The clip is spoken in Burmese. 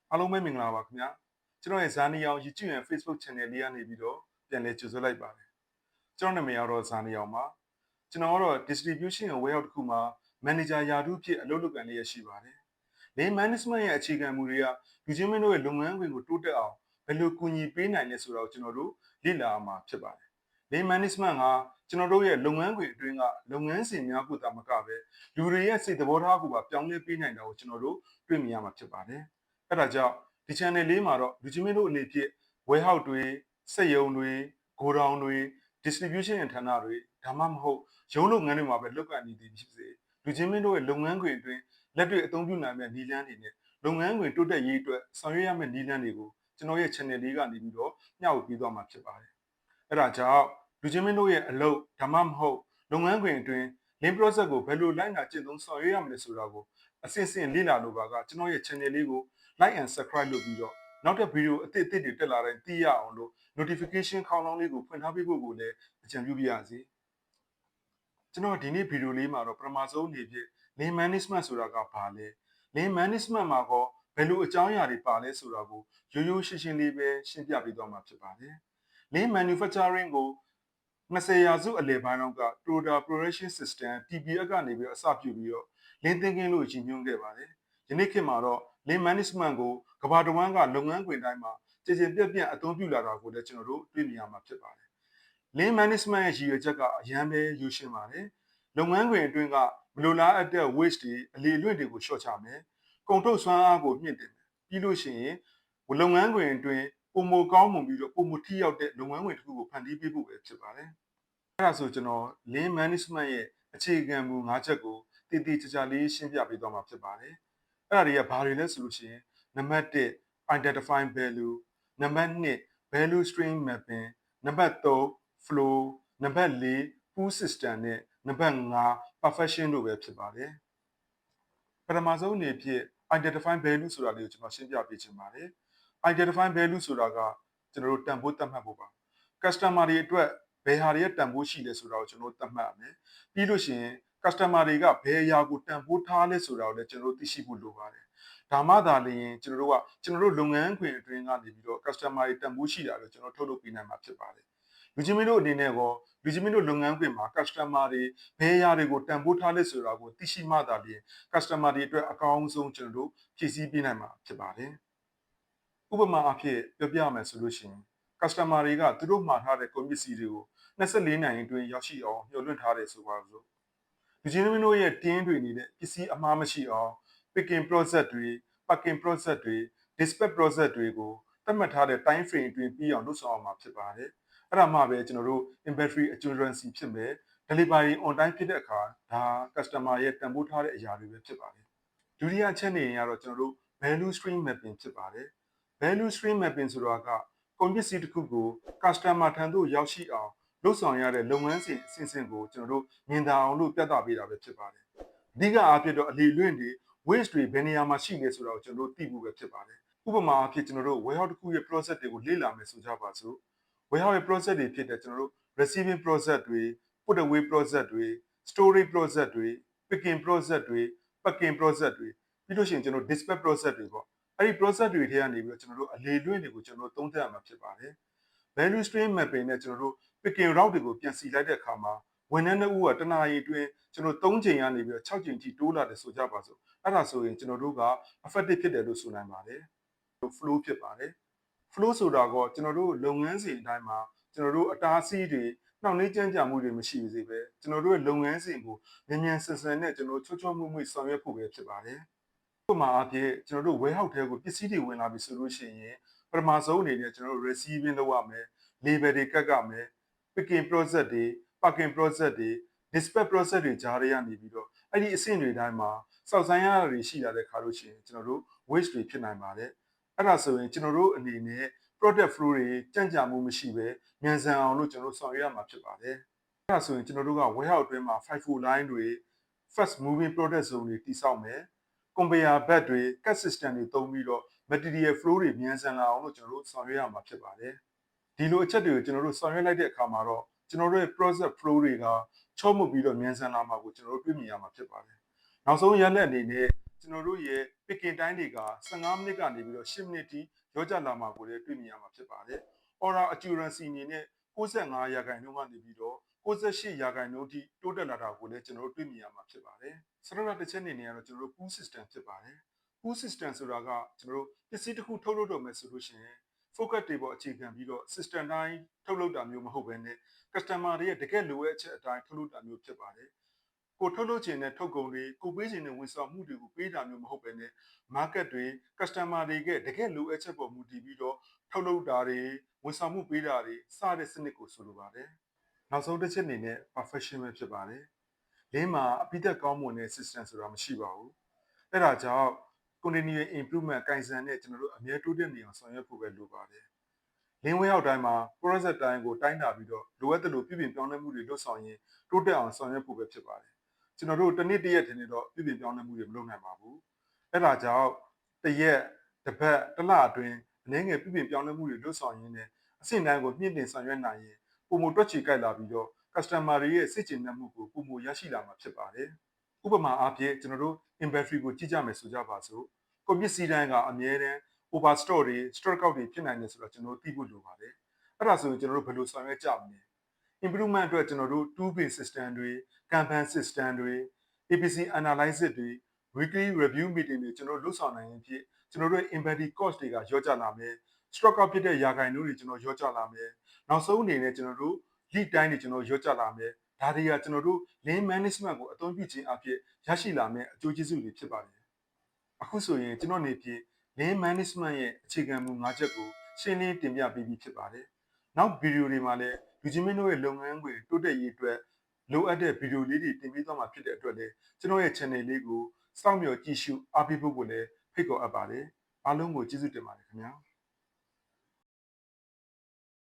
အားလုံးပဲမင်္ဂလာပါခင်ဗျာကျွန်တော်ရဲ့ဇာနီအောင် YouTube နဲ့ Facebook Channel လေးကနေပြီးတော့ပြန်လည်ကြိုဆိုလိုက်ပါတယ်ကျွန်တော်နာမည်ကတော့ဇာနီအောင်ပါကျွန်တော်ကတော့ Distribution ရဲ့ Warehouse တစ်ခုမှာ Manager ရာထူးဖြစ်အလုပ်လုပ်ကိုင်လျက်ရှိပါတယ် Lean Management ရဲ့အခြေခံမူတွေကလူချင်းမင်းတို့ရဲ့လုပ်ငန်းခွင်ကိုတိုးတက်အောင်ဘယ်လိုကူညီပေးနိုင်လဲဆိုတာကိုကျွန်တော်တို့လေ့လာမှာဖြစ်ပါတယ် Lean Management ကကျွန်တော်တို့ရဲ့လုပ်ငန်းခွင်အတွင်းကလုပ်ငန်းစဉ်များကိုသာမကပဲလူတွေရဲ့စိတ်သဘောထားကိုပါပြောင်းလဲပေးနိုင်တာကိုကျွန်တော်တို့တွေ့မြင်ရမှာဖြစ်ပါတယ်အဲ့ဒါကြောင့်ဒီ channel လေးမှာတော့လူချင်းမင်းတို့အနေဖြင့် warehouse တွေစက်ရုံတွေ godown တွေ distribution ဌာနတွေဒါမှမဟုတ်ရုံးလုပ်ငန်းတွေမှာပဲလုပ်ကိုင်နေသည်ဖြစ်စေလူချင်းမင်းတို့ရဲ့လုပ်ငန်းခွင်အတွင်းလက်တွေ့အသုံးပြုနိုင်မယ့်နည်းလမ်းတွေနဲ့လုပ်ငန်းခွင်တိုးတက်ရေးအတွက်ဆောင်ရွက်ရမယ့်နည်းလမ်းတွေကိုကျွန်တော်ရဲ့ channel လေးကနေပြီးတော့မျှဝေပေးသွားမှာဖြစ်ပါတယ်အဲ့ဒါကြောင့်လူချင်းမင်းတို့ရဲ့အလုပ်ဒါမှမဟုတ်လုပ်ငန်းခွင်အတွင်း Lean process ကိုဘယ်လိုလိုက်နာကျင့်သုံးဆောင်ရွက်ရမလဲဆိုတာကိုအစစ်အစစ်လေ့လာလို့ပါကကျွန်တော်ရဲ့ channel လေးကို like and subscribe လုပ်ပြီးတော့နောက်တဲ့ဗီဒီယိုအသစ်တွေတက်လာတိုင်းသိရအောင်လို့ notification ခေါင်းလောင်းလေးကိုဖွင့်ထားပေးဖို့ကိုလည်းအကြံပြုပါရစေကျွန်တော်ဒီနေ့ဗီဒီယိုလေးမှာတော့ပထမဆုံးအနေဖြင့် Lean Management ဆိုတာကဘာလဲ Lean Management မှာကောဘယ်လိုအကြောင်းအရာတွေပါလဲဆိုတာကိုရိုးရိုးရှင်းရှင်းလေးပဲရှင်းပြပေးသွားမှာဖြစ်ပါတယ် Lean Manufacturing ကို20ရာစုအလယ်ပိုင်းလောက်က Total Production System TPS ကနေပြီးတော့အစပြုပြီးတော့ Lean Thinking လို့ရည်ညွှန်းခဲ့ပါတယ်ယနေ့ခေတ်မှာတော့ Lean Management ကိုကမ္ဘာတစ်ဝန်းကလုပ်ငန်းခွင်တိုင်းမှာကြည်ကြည်ပြည့်ပြည့်အသုံးပြုလာတာကိုလည်းကျွန်တော်တို့တွေ့မြင်ရမှာဖြစ်ပါတယ် Lean Management ရဲ့ရည်ရွယ်ချက်ကအရန်ပဲရိုးရှင်းပါတယ်လုပ်ငန်းခွင်အတွင်းကမလိုလားအပ်တဲ့ waste တွေအလေအလွင့်တွေကိုလျှော့ချမယ်ကုန်ထုတ်စွမ်းအားကိုမြင့်တင်မယ်ပြီးလို့ရှိရင်လုပ်ငန်းခွင်အတွင်းပုံမကောင်းမွန်ပြီးတော့ပုံမထိရောက်တဲ့လုပ်ငန်းခွင်တစ်ခုကိုဖန်တီးပေးဖို့ပဲဖြစ်ပါတယ်အဲ့ဒါဆိုကျွန်တော် Lean Management ရဲ့အခြေခံမူ၅ချက်ကိုတည်တည်ကြကြလေးရှင်းပြပေးသွားမှာဖြစ်ပါတယ်အဲ့ဒါတွေကဘာတွေလဲဆိုလို့ရှိရင်နံပါတ်1 identify value နံပါတ်2 value stream mapping နံပါတ်3 flow နံပါတ်4 pull system နဲ့နံပါတ်5 perfection တို့ပဲဖြစ်ပါတယ်ပထမဆုံးအနေဖြင့် identify value ဆိုတာလေးကိုကျွန်တော်ရှင်းပြပေးချင်ပါတယ် identify value ဆိုတာကကျွန်တော်တို့တန်ဖိုးသတ်မှတ်ဖို့ပါ customer တွေအတွက်ဘယ်ဟာတွေရဲ့တန်ဖိုးရှိလဲဆိုတာကိုကျွန်တော်တို့သတ်မှတ်ရမယ်ပြီးလို့ရှိရင် customer တွေကဘယ်အရာကိုတန်ဖိုးထားလဲဆိုတာကိုလည်းကျွန်တော်တို့သိရှိဖို့လိုပါတယ်ဒါမှသာလျှင်ကျွန်တော်တို့လုပ်ငန်းခွင်အတွင်းကနေပြီးတော့ customer တွေတန်ဖိုးရှိတာလို့ကျွန်တော်ထုတ်လုပ်ပေးနိုင်မှာဖြစ်ပါတယ်လူချင်းမင်းတို့အနေနဲ့ကောလူချင်းမင်းတို့လုပ်ငန်းခွင်မှာ customer တွေဘယ်အရာတွေကိုတန်ဖိုးထားလဲဆိုတာကိုသိရှိမှသာလျှင် customer တွေအတွက်အကောင်းဆုံးကျွန်တော်တို့ဖြည့်ဆည်းပေးနိုင်မှာဖြစ်ပါတယ်ဥပမာအဖြစ်ပြောပြရမယ်ဆိုလို့ရှိရင် customer တွေကသူတို့မှာထားတဲ့ကုန်ပစ္စည်းတွေကို24နာရီအတွင်းရောက်ရှိအောင်ညှို့လွှင့်ထားတယ်ဆိုပါစို့လူချင်းမင်းတို့ရဲ့တင်းတွေနေတဲ့ပစ္စည်းအမှားမရှိအောင် picking process တွေ packing process တွေ dispatch process တွေကိုသတ်မှတ်ထားတဲ့ time frame အတွင်းပြီးအောင်လုပ်ဆောင်အောင်မှာဖြစ်ပါတယ်အဲ့ဒါမှပဲကျွန်တော်တို့ inventory accuracy ဖြစ်မယ် delivery on time ဖြစ်တဲ့အခါဒါ customer ရဲ့တန်ဖိုးထားတဲ့အရာတွေပဲဖြစ်ပါတယ်ဒုတိယအချက်အနေနဲ့ကတော့ကျွန်တော်တို့ value stream mapping ဖြစ်ပါတယ် value stream mapping ဆိုတာကကုန်ပစ္စည်းတစ်ခုကို customer ထံသို့ရောက်ရှိအောင်လုပ်ဆောင်ရတဲ့လုပ်ငန်းစဉ်အဆင့်ဆင့်ကိုကျွန်တော်တို့မြင်သာအောင်လို့ပြသပေးတာပဲဖြစ်ပါတယ်အဓိကအားဖြင့်တော့အလေလွင့်တွေ waste တွေဘယ်နေရာမှာရှိလဲဆိုတာကိုကျွန်တော်တို့သိဖို့ပဲဖြစ်ပါတယ်ဥပမာအဖြစ်ကျွန်တော်တို့ warehouse တစ်ခုရဲ့ process တွေကိုလေ့လာမယ်ဆိုကြပါစို့ warehouse ရဲ့ process တွေဖြစ်တဲ့ကျွန်တော်တို့ receiving process တွေ put away process တွေ storage process တွေ picking process တွေ packing process တွေပြီးလို့ရှိရင်ကျွန်တော် dispatch process တွေပေါ့အဲ့ဒီ process တွေထဲကနေပြီးတော့ကျွန်တော်တို့အလေလွင့်တွေကိုကျွန်တော်တို့သုံးသပ်ရမှာဖြစ်ပါတယ် value stream mapping နဲ့ကျွန်တော်တို့ picking route တွေကိုပြန်စီလိုက်တဲ့အခါမှာဝန်ထမ်းတွေဦးကတနာရီအတွင်းကျွန်တော်3ချိန်ကနေပြီးတော့6ချိန်ထိတိုးလာတယ်ဆိုကြပါစို့အဲ့ဒါဆိုရင်ကျွန်တော်တို့က effective ဖြစ်တယ်လို့ဆိုနိုင်ပါတယ် flow ဖြစ်ပါတယ် flow ဆိုတာကကျွန်တော်တို့လုပ်ငန်းစဉ်အတိုင်းမှာကျွန်တော်တို့အတားအဆီးတွေနှောင့်နှေးကြမ်းကြမှုတွေမရှိစေပဲကျွန်တော်တို့ရဲ့လုပ်ငန်းစဉ်ကိုမြန်မြန်ဆန်ဆန်နဲ့ကျွန်တော်ချောချောမွေ့မွေ့ဆောင်ရွက်ဖို့ပဲဖြစ်ပါတယ်ဥပမာအဖြစ်ကျွန်တော်တို့ warehouse ထဲကိုပစ္စည်းတွေဝင်လာပြီဆိုလို့ရှိရင်ပထမဆုံးအနေနဲ့ကျွန်တော်တို့ receiving လုပ်ရမယ် label တွေကတ်ရမယ် picking process တွေ packing process တွေ dispatch process တွေကြားထဲကနေပြီးတော့အဲ့ဒီအဆင့်တွေတိုင်းမှာစောက်ဆိုင်ရတာတွေရှိလာတဲ့ခါလို့ရှိရင်ကျွန်တော်တို့ waste တွေဖြစ်နိုင်ပါတယ်အဲ့ဒါဆိုရင်ကျွန်တော်တို့အနေနဲ့ product flow တွေကြန့်ကြာမှုမရှိပဲမြန်ဆန်အောင်လို့ကျွန်တော်တို့ဆောင်ရွက်ရမှာဖြစ်ပါတယ်အဲ့ဒါဆိုရင်ကျွန်တော်တို့က warehouse အတွင်းမှာ FIFO line တွေ fast moving product zone တွေတည်ဆောက်မယ် conveyor belt တွေ cut system တွေသုံးပြီးတော့ material flow တွေမြန်ဆန်လာအောင်လို့ကျွန်တော်တို့ဆောင်ရွက်ရမှာဖြစ်ပါတယ်ဒီလိုအချက်တွေကိုကျွန်တော်တို့ဆောင်ရွက်လိုက်တဲ့အခါမှာတော့ကျွန်တော်တို့ရဲ့ process flow တွေကချောမွတ်ပြီးတော့မြန်ဆန်လာမှာကိုကျွန်တော်တို့တွေ့မြင်ရမှာဖြစ်ပါတယ်နောက်ဆုံးရလဒ်အနေနဲ့ကျွန် ကျွန်တော်တို့ရဲ့ picking time တွေက15မိနစ်ကနေပြီးတော့10မိနစ်ထိရောကြလာမှာကိုလည်းတွေ့မြင်ရမှာဖြစ်ပါတယ်။ oral accuracy အနေနဲ့65ရာခိုင်နှုန်းကနေပြီးတော့68ရာခိုင်နှုန်းထိတိုးတက်လာတာကိုလည်းကျွန်တော်တို့တွေ့မြင်ရမှာဖြစ်ပါတယ်။ဆက်တော့တစ်ချက်အနေနဲ့ကတော့ကျွန်တော်တို့ pull system ဖြစ်ပါတယ်။ pull system ဆိုတာကကျွန်တော်တို့ပစ္စည်းတစ်ခုထုတ်လုပ်တော့မယ်ဆိုလို့ရှိရင် focus တွေပေါ်အခြေခံပြီးတော့ system တိုင်းထုတ်လုပ်တာမျိုးမဟုတ်ဘဲနဲ့ customer တွေရဲ့တကယ်လိုအပ်ချက်အတိုင်းထုတ်လုပ်တာမျိုးဖြစ်ပါတယ်။ကိုထုတ်လုပ်ခြင်းနဲ့ထုတ်ကုန်တွေကိုပေးခြင်းနဲ့ဝန်ဆောင်မှုတွေကိုပေးတာမျိုးမဟုတ်ဘဲနဲ့ market တွေ customer တွေကတကယ်လိုအပ်ချက်ပေါ်မူတည်ပြီးတော့ထုတ်လုပ်တာတွေဝန်ဆောင်မှုပေးတာတွေစတဲ့စနစ်ကိုဆိုလိုပါတယ်။နောက်ဆုံးတစ်ချက်အနေနဲ့ perfection ပဲဖြစ်ပါတယ်။လင်းမှာအပိသက်ကောင်းမွန်တဲ့ system ဆိုတာမရှိပါဘူး။အဲဒါကြောင့် continuous improvement ကင်ဆန်နဲ့ကျွန်တော်တို့အမြဲတိုးတက်နေအောင်ဆောင်ရွက်ဖို့ပဲလိုပါတယ်။လင်းဝဲရောက်တိုင်းမှာ process တိုင်းကိုတိုင်းတာပြီးတော့လိုအပ်တဲ့လိုပြည်ပြင်ပြောင်းလဲမှုတွေလုပ်ဆောင်ရင်တိုးတက်အောင်ဆောင်ရွက်ဖို့ပဲဖြစ်ပါတယ်။ကျွန်တော်တို့တစ်နေ့တစ်ရက်ထင်နေတော့ပြည်ပြင်ပြောင်းလဲမှုတွေမလုပ်နိုင်ပါဘူး။အဲဒါကြောင့်တစ်ရက်တစ်ပတ်တစ်လအတွင်းအနေငယ်ပြည်ပြင်ပြောင်းလဲမှုတွေလုပ်ဆောင်ရင်းနဲ့အဆင့်တိုင်းကိုမြင့်တင်ဆောင်ရွက်နိုင်ရင်ပုံမတွက်ချီကြိုက်လာပြီးတော့ customer တွေရဲ့စိတ်ကျဉ်နှံ့မှုကိုပုံမရရှိလာမှာဖြစ်ပါတယ်။ဥပမာအားဖြင့်ကျွန်တော်တို့ inventory ကိုကြည့်ကြမယ်ဆိုကြပါစို့။ကိုပစ္စည်းတိုင်းကအမြဲတမ်း overstock တွေ stock out တွေဖြစ်နိုင်တယ်ဆိုတော့ကျွန်တော်တို့သိဖို့လိုပါတယ်။အဲ့ဒါဆိုရင်ကျွန်တော်တို့ဘယ်လိုဆောင်ရွက်ကြမလဲ။ improvement အတွက်ကျွန်တော်တို့ tool based system တွေ campaign system တွေ APC analysis တွေ weekly review meeting တွေကျွန်တော်တို့လုပ်ဆောင်နိုင်ရင်ဖြစ်ကျွန်တော်တို့ inventory cost တွေကရောကြလာမယ်။ stock out ဖြစ်တဲ့ရာခိုင်နှုန်းတွေကျွန်တော်ရောကြလာမယ်။နောက်ဆုံးအနေနဲ့ကျွန်တော်တို့ lead time တွေကျွန်တော်ရောကြလာမယ်။ဒါတွေကကျွန်တော်တို့ lean management ကိုအသုံးပြုခြင်းအဖြစ်ရရှိလာမယ့်အကျိုးကျေးဇူးတွေဖြစ်ပါတယ်။အခုဆိုရင်ကျွန်တော်နေဖြင့် lean management ရဲ့အခြေခံမူ၅ချက်ကိုရှင်းလင်းတင်ပြပေးပြီးဖြစ်ပါတယ်။နောက်ဗီဒီယိုတွေမှာလည်းလူချင်းမင်းတို့ရဲ့လုပ်ငန်းခွင်တိုးတက်ရေးအတွက်လိုအပ်တဲ့ဗီဒီယိုလေးတွေတင်ပြသွားမှာဖြစ်တဲ့အတွက်လည်းကျွန်တော်ရဲ့ channel လေးကိုစောင့်မျှော်ကြည့်ရှုအားပေးဖို့ကိုလည်းဖိတ်ခေါ်အပ်ပါတယ်။အားလုံးကိုကျေးဇူးတင်ပါတယ်ခင်ဗျာ။